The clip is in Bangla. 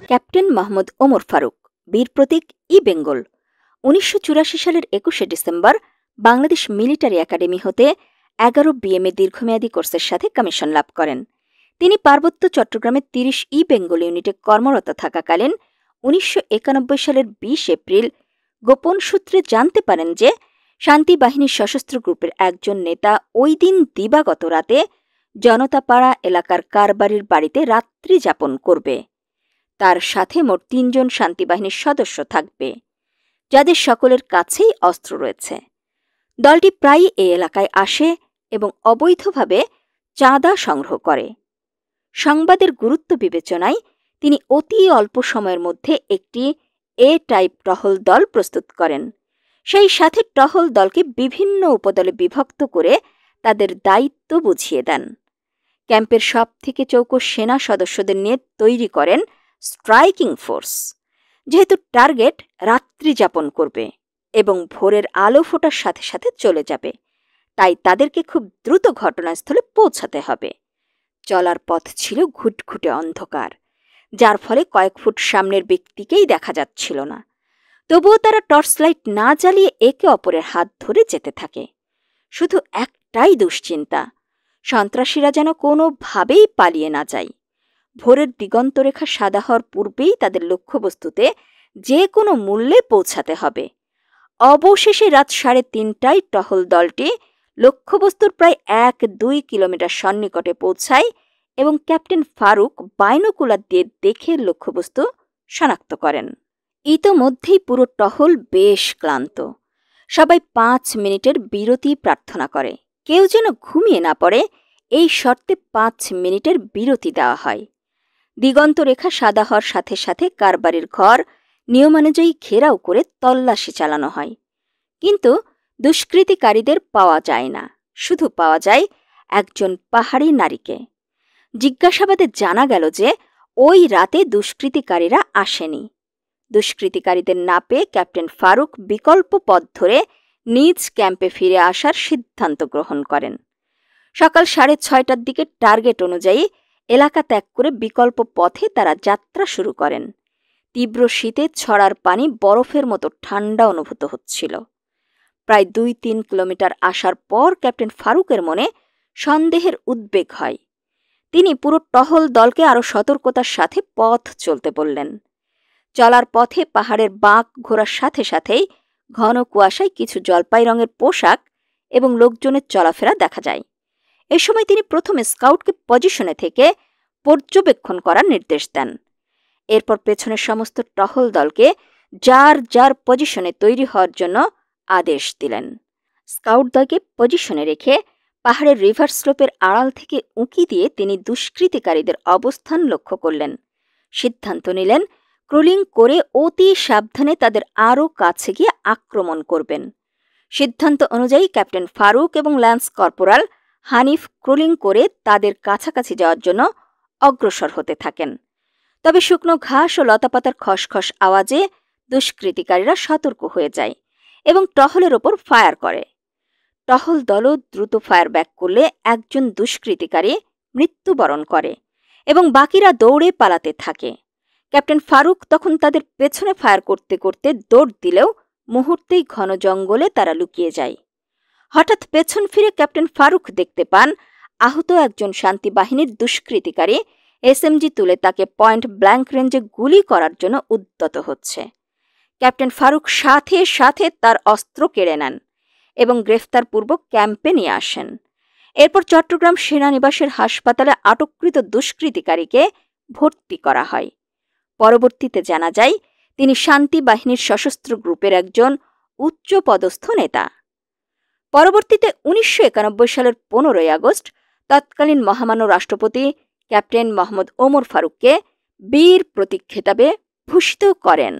ক্যাপ্টেন মাহমুদ ওমর ফারুক, বীর প্রতীক ই বেঙ্গল। ১৯৮৪ সালের ২১শে ডিসেম্বর বাংলাদেশ মিলিটারি একাডেমি হতে ১১ বিএমএ দীর্ঘমেয়াদী কোর্সের সাথে কমিশন লাভ করেন। তিনি পার্বত্য চট্টগ্রামের ৩০ ই বেঙ্গল ইউনিটে কর্মরত থাকাকালীন ১৯৯১ সালের ২০ এপ্রিল গোপন সূত্রে জানতে পারেন যে শান্তি বাহিনীর সশস্ত্র গ্রুপের একজন নেতা ওই দিন দিবাগত রাতে জনতাপাড়া এলাকার কারবারির বাড়িতে রাত্রি যাপন করবে। তার সাথে মোট ৩ জন শান্তিবাহিনীর সদস্য থাকবে, যাদের সকলের কাছেই অস্ত্র রয়েছে। দলটি প্রায়ই এই এলাকায় আসে এবং অবৈধভাবে চাঁদা সংগ্রহ করে। সংবাদের গুরুত্ব বিবেচনায় তিনি অতি অল্প সময়ের মধ্যে একটি এ টাইপ টহল দল প্রস্তুত করেন। সেই সাথে টহল দলকে বিভিন্ন উপদলে বিভক্ত করে তাদের দায়িত্ব বুঝিয়ে দেন। ক্যাম্পের সবথেকে চৌকো সেনা সদস্যদের নিয়ে তৈরি করেন স্ট্রাইকিং ফোর্স। যেহেতু টার্গেট রাত্রি যাপন করবে এবং ভোরের আলো ফোটার সাথে সাথে চলে যাবে, তাই তাদেরকে খুব দ্রুত ঘটনাস্থলে পৌঁছাতে হবে। চলার পথ ছিল ঘুটঘুটে অন্ধকার, যার ফলে কয়েক ফুট সামনের ব্যক্তিকেই দেখা যাচ্ছিল না। তবুও তারা টর্চ লাইট না জ্বালিয়ে একে অপরের হাত ধরে যেতে থাকে। শুধু একটাই দুশ্চিন্তা, সন্ত্রাসীরা যেন কোনোভাবেই পালিয়ে না যায়। ভোরের দিগন্তরেখা সাদা হওয়ার পূর্বেই তাদের লক্ষ্যবস্তুতে যে কোনো মূল্যে পৌঁছাতে হবে। অবশেষে রাত ৩:৩০টায় টহল দলটি লক্ষ্যবস্তুর প্রায় ১-২ কিলোমিটার সন্নিকটে পৌঁছায় এবং ক্যাপ্টেন ফারুক বাইনোকুলার দিয়ে দেখে লক্ষ্যবস্তু শনাক্ত করেন। ইতোমধ্যেই পুরো টহল বেশ ক্লান্ত। সবাই ৫ মিনিটের বিরতি প্রার্থনা করে। কেউ যেন ঘুমিয়ে না পড়ে, এই শর্তে ৫ মিনিটের বিরতি দেওয়া হয়। দিগন্তরেখা সাদা হওয়ার সাথে সাথে কারবারির ঘর নিয়মানুযায়ী ঘেরাও করে তল্লাশি চালানো হয়। কিন্তু দুষ্কৃতিকারীদের পাওয়া যায় না, শুধু পাওয়া যায় একজন পাহাড়ি নারীকে। জিজ্ঞাসাবাদে জানা গেল যে ওই রাতে দুষ্কৃতিকারীরা আসেনি। দুষ্কৃতিকারীদের না পেয়ে ক্যাপ্টেন ফারুক বিকল্প পথ ধরে নিজ ক্যাম্পে ফিরে আসার সিদ্ধান্ত গ্রহণ করেন। সকাল ৬:৩০টার দিকে টার্গেট অনুযায়ী এলাকা ত্যাগ করে বিকল্প পথে তারা যাত্রা শুরু করেন। তীব্র শীতে ছড়ার পানি বরফের মতো ঠান্ডা অনুভূত হচ্ছিল। প্রায় ২-৩ কিলোমিটার আসার পর ক্যাপ্টেন ফারুকের মনে সন্দেহের উদ্বেগ হয়। তিনি পুরো টহল দলকে আরও সতর্কতার সাথে পথ চলতে বললেন। চলার পথে পাহাড়ের বাঁক ঘোরার সাথে সাথেই ঘন কুয়াশায় কিছু জলপাই রঙের পোশাক এবং লোকজনের চলাফেরা দেখা যায়। এ সময় তিনি প্রথমে স্কাউটকে পজিশনে থেকে পর্যবেক্ষণ করার নির্দেশ দেন। এরপর পেছনের সমস্ত টহল দলকে যার যার পজিশনে তৈরি হওয়ার জন্য আদেশ দিলেন। স্কাউট দলকে পজিশনে রেখে পাহাড়ের রিভার স্লোপের আড়াল থেকে উঁকি দিয়ে তিনি দুষ্কৃতিকারীদের অবস্থান লক্ষ্য করলেন। সিদ্ধান্ত নিলেন ক্রলিং করে অতি সাবধানে তাদের আরও কাছে গিয়ে আক্রমণ করবেন। সিদ্ধান্ত অনুযায়ী ক্যাপ্টেন ফারুক এবং ল্যান্স কর্পোরাল হানিফ ক্রলিং করে তাদের কাছাকাছি যাওয়ার জন্য অগ্রসর হতে থাকেন। তবে শুকনো ঘাস ও লতাপাতার খসখস আওয়াজে দুষ্কৃতিকারীরা সতর্ক হয়ে যায় এবং টহলের ওপর ফায়ার করে। টহল দলও দ্রুত ফায়ার ব্যাক করলে একজন দুষ্কৃতিকারী মৃত্যুবরণ করে এবং বাকিরা দৌড়ে পালাতে থাকে। ক্যাপ্টেন ফারুক তখন তাদের পেছনে ফায়ার করতে করতে দৌড় দিলেও মুহূর্তেই ঘন জঙ্গলে তারা লুকিয়ে যায়। হঠাৎ পেছন ফিরে ক্যাপ্টেন ফারুক দেখতে পান আহত একজন শান্তি বাহিনীর দুষ্কৃতিকারী এসএমজি তুলে তাকে পয়েন্ট ব্ল্যাঙ্ক রেঞ্জে গুলি করার জন্য উদ্যত হচ্ছে। ক্যাপ্টেন ফারুক সাথে সাথে তার অস্ত্র কেড়ে নেন এবং গ্রেফতারপূর্বক ক্যাম্পে নিয়ে আসেন। এরপর চট্টগ্রাম সেনানিবাসের হাসপাতালে আটককৃত দুষ্কৃতিকারীকে ভর্তি করা হয়। পরবর্তীতে জানা যায় তিনি শান্তি বাহিনীর সশস্ত্র গ্রুপের একজন উচ্চপদস্থ নেতা। পরবর্তীতে ১৯৯১ সালের ১৫ই আগস্ট তৎকালীন মহামান্য রাষ্ট্রপতি ক্যাপ্টেন মাহমুদ ওমর ফারুককে বীর প্রতীক খেতাবে ভূষিত করেন।